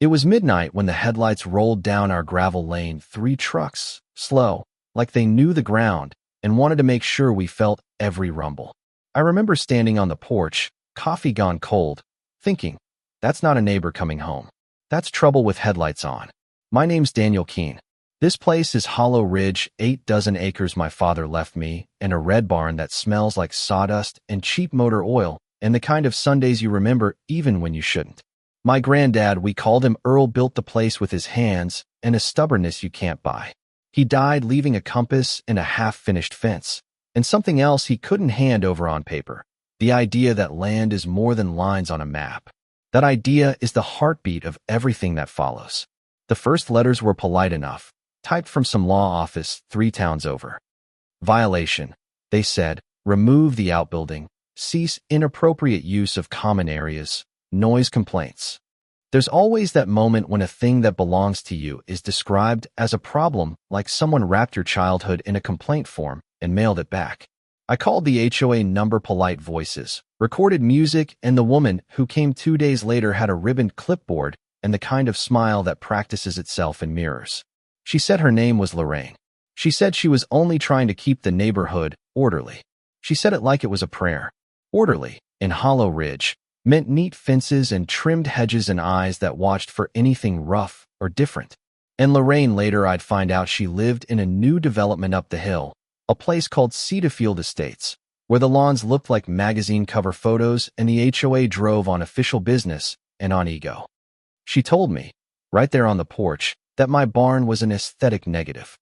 It was midnight when the headlights rolled down our gravel lane, 3 trucks, slow, like they knew the ground and wanted to make sure we felt every rumble. I remember standing on the porch, coffee gone cold, thinking, that's not a neighbor coming home. That's trouble with headlights on. My name's Daniel Keene. This place is Hollow Ridge, 8 dozen acres my father left me, and a red barn that smells like sawdust and cheap motor oil, and the kind of Sundays you remember even when you shouldn't. My granddad, we called him Earl, built the place with his hands and a stubbornness you can't buy. He died leaving a compass and a half-finished fence, and something else he couldn't hand over on paper. The idea that land is more than lines on a map. That idea is the heartbeat of everything that follows. The first letters were polite enough, typed from some law office 3 towns over. Violation, they said, remove the outbuilding, cease inappropriate use of common areas, noise complaints. There's always that moment when a thing that belongs to you is described as a problem, like someone wrapped your childhood in a complaint form and mailed it back. I called the HOA number, polite voices, recorded music, and the woman who came 2 days later had a ribboned clipboard and the kind of smile that practices itself in mirrors. She said her name was Lorraine. She said she was only trying to keep the neighborhood orderly. She said it like it was a prayer. Orderly, in Hollow Ridge, meant neat fences and trimmed hedges and eyes that watched for anything rough or different. And Lorraine, later I'd find out, she lived in a new development up the hill, a place called Cedarfield Estates, where the lawns looked like magazine cover photos and the HOA drove on official business and on ego. She told me, right there on the porch, that my barn was an aesthetic negative.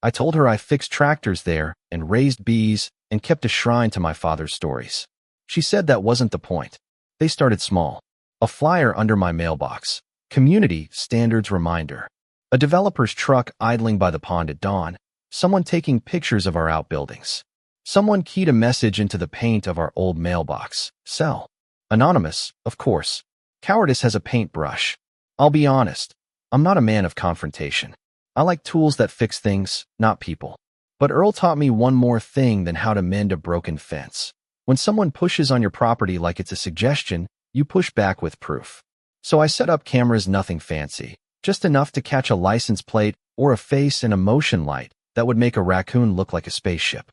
I told her I fixed tractors there and raised bees and kept a shrine to my father's stories. She said that wasn't the point. They started small. A flyer under my mailbox. Community standards reminder. A developer's truck idling by the pond at dawn. Someone taking pictures of our outbuildings. Someone keyed a message into the paint of our old mailbox. Sell. Anonymous, of course. Cowardice has a paintbrush. I'll be honest. I'm not a man of confrontation. I like tools that fix things, not people. But Earl taught me one more thing than how to mend a broken fence. When someone pushes on your property like it's a suggestion, you push back with proof. So I set up cameras, nothing fancy, just enough to catch a license plate or a face and a motion light that would make a raccoon look like a spaceship.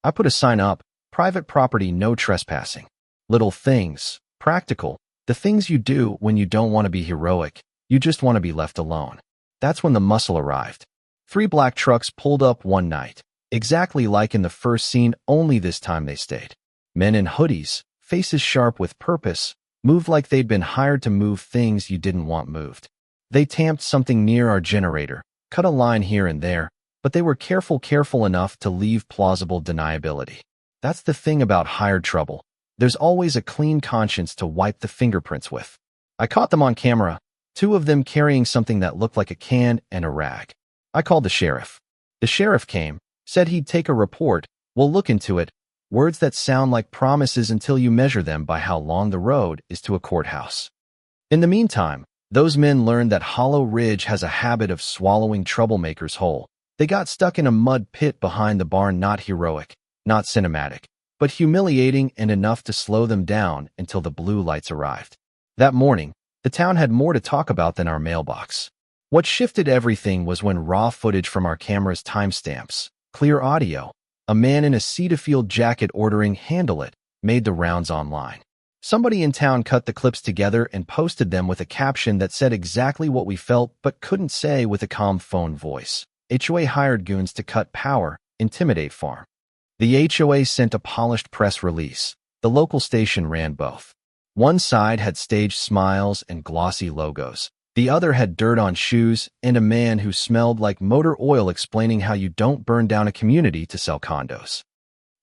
I put a sign up, private property, no trespassing. Little things, practical, the things you do when you don't want to be heroic, you just want to be left alone. That's when the muscle arrived. 3 black trucks pulled up one night, exactly like in the first scene, only this time they stayed. Men in hoodies, faces sharp with purpose, moved like they'd been hired to move things you didn't want moved. They tamped something near our generator, cut a line here and there, but they were careful enough to leave plausible deniability. That's the thing about hired trouble. There's always a clean conscience to wipe the fingerprints with. I caught them on camera, 2 of them carrying something that looked like a can and a rag. I called the sheriff. The sheriff came, said he'd take a report, we'll look into it. Words that sound like promises until you measure them by how long the road is to a courthouse. In the meantime, those men learned that Hollow Ridge has a habit of swallowing troublemakers whole. They got stuck in a mud pit behind the barn, not heroic, not cinematic, but humiliating and enough to slow them down until the blue lights arrived. That morning, the town had more to talk about than our mailbox. What shifted everything was when raw footage from our cameras, timestamps, clear audio, a man in a Cedarfield jacket ordering "handle it," made the rounds online. Somebody in town cut the clips together and posted them with a caption that said exactly what we felt but couldn't say with a calm phone voice. HOA hired goons to cut power, intimidate farm. The HOA sent a polished press release. The local station ran both. One side had staged smiles and glossy logos. The other had dirt on shoes and a man who smelled like motor oil explaining how you don't burn down a community to sell condos.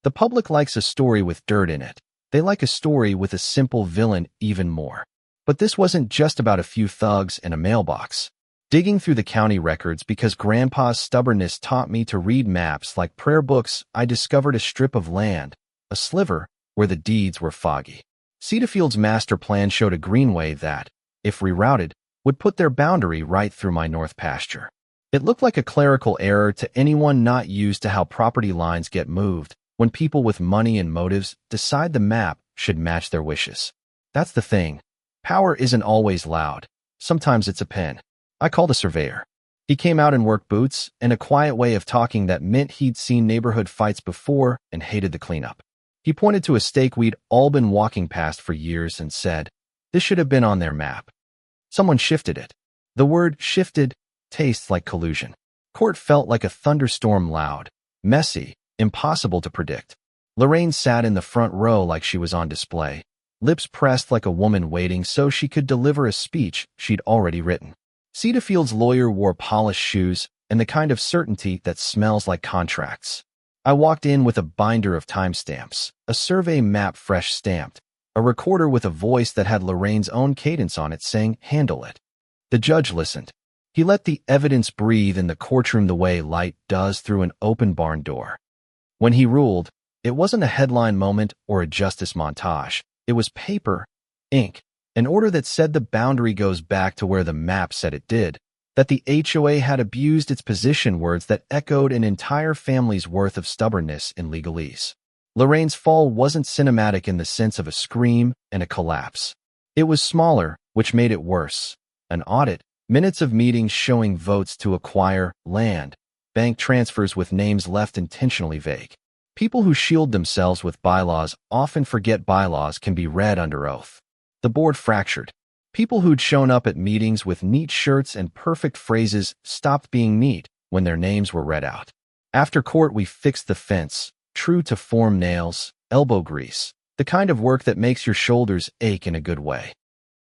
The public likes a story with dirt in it. They like a story with a simple villain even more. But this wasn't just about a few thugs and a mailbox. Digging through the county records because Grandpa's stubbornness taught me to read maps like prayer books, I discovered a strip of land, a sliver, where the deeds were foggy. Cedarfield's master plan showed a greenway that, if rerouted, would put their boundary right through my north pasture. It looked like a clerical error to anyone not used to how property lines get moved when people with money and motives decide the map should match their wishes. That's the thing. Power isn't always loud. Sometimes it's a pen. I called a surveyor. He came out in work boots and a quiet way of talking that meant he'd seen neighborhood fights before and hated the cleanup. He pointed to a stake we'd all been walking past for years and said, "This should have been on their map." Someone shifted it. The word shifted tastes like collusion. Court felt like a thunderstorm, loud, messy, impossible to predict. Lorraine sat in the front row like she was on display, lips pressed like a woman waiting so she could deliver a speech she'd already written. Cedafield's lawyer wore polished shoes and the kind of certainty that smells like contracts. I walked in with a binder of timestamps, a survey map fresh stamped, a recorder with a voice that had Lorraine's own cadence on it saying, "Handle it." The judge listened. He let the evidence breathe in the courtroom the way light does through an open barn door. When he ruled, it wasn't a headline moment or a justice montage. It was paper, ink, an order that said the boundary goes back to where the map said it did, that the HOA had abused its position, words that echoed an entire family's worth of stubbornness in legalese. Lorraine's fall wasn't cinematic in the sense of a scream and a collapse. It was smaller, which made it worse. An audit, minutes of meetings showing votes to acquire land, bank transfers with names left intentionally vague. People who shield themselves with bylaws often forget bylaws can be read under oath. The board fractured. People who'd shown up at meetings with neat shirts and perfect phrases stopped being neat when their names were read out. After court, we fixed the fence, true to form, nails, elbow grease, the kind of work that makes your shoulders ache in a good way.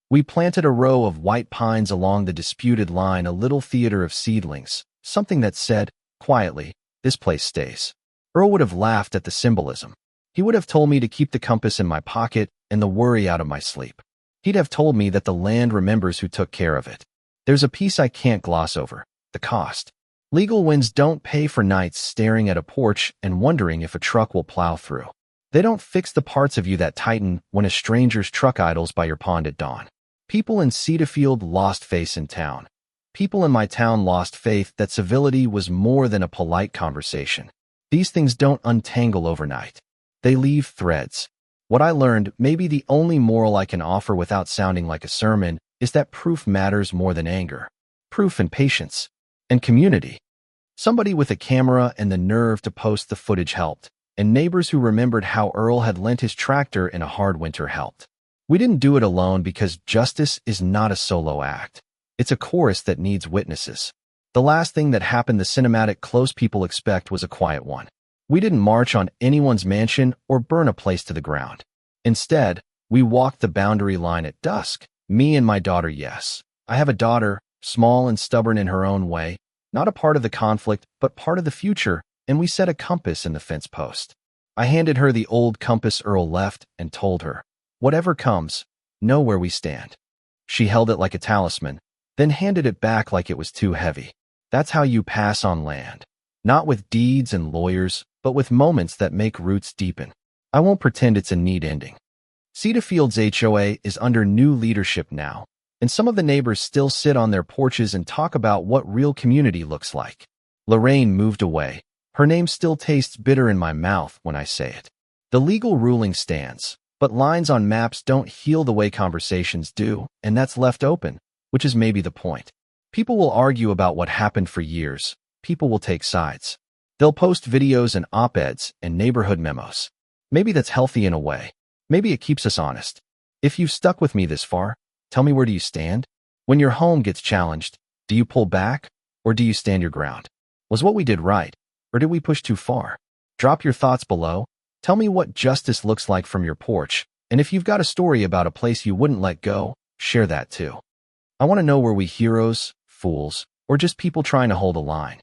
We planted a row of white pines along the disputed line, a little theater of seedlings, something that said, quietly, "This place stays." Earl would have laughed at the symbolism. He would have told me to keep the compass in my pocket and the worry out of my sleep. He'd have told me that the land remembers who took care of it. There's a piece I can't gloss over: the cost. Legal winds don't pay for nights staring at a porch and wondering if a truck will plow through. They don't fix the parts of you that tighten when a stranger's truck idles by your pond at dawn. People in Cedarfield lost faith in town. People in my town lost faith that civility was more than a polite conversation. These things don't untangle overnight. They leave threads. What I learned, maybe the only moral I can offer without sounding like a sermon, is that proof matters more than anger. Proof and patience. And community. Somebody with a camera and the nerve to post the footage helped, and neighbors who remembered how Earl had lent his tractor in a hard winter helped. We didn't do it alone because justice is not a solo act. It's a chorus that needs witnesses. The last thing that happened, the cinematic close people expect, was a quiet one. We didn't march on anyone's mansion or burn a place to the ground. Instead, we walked the boundary line at dusk. Me and my daughter, yes. I have a daughter, small and stubborn in her own way, not a part of the conflict, but part of the future, and we set a compass in the fence post. I handed her the old compass Earl left and told her, "Whatever comes, know where we stand." She held it like a talisman, then handed it back like it was too heavy. That's how you pass on land. Not with deeds and lawyers, but with moments that make roots deepen. I won't pretend it's a neat ending. Cedafield's HOA is under new leadership now, and some of the neighbors still sit on their porches and talk about what real community looks like. Lorraine moved away. Her name still tastes bitter in my mouth when I say it. The legal ruling stands, but lines on maps don't heal the way conversations do, and that's left open, which is maybe the point. People will argue about what happened for years. People will take sides. They'll post videos and op-eds and neighborhood memos. Maybe that's healthy in a way. Maybe it keeps us honest. If you've stuck with me this far, tell me, where do you stand? When your home gets challenged, do you pull back or do you stand your ground? Was what we did right, or did we push too far? Drop your thoughts below. Tell me what justice looks like from your porch, and if you've got a story about a place you wouldn't let go, share that too. I want to know, were we heroes, fools, or just people trying to hold a line?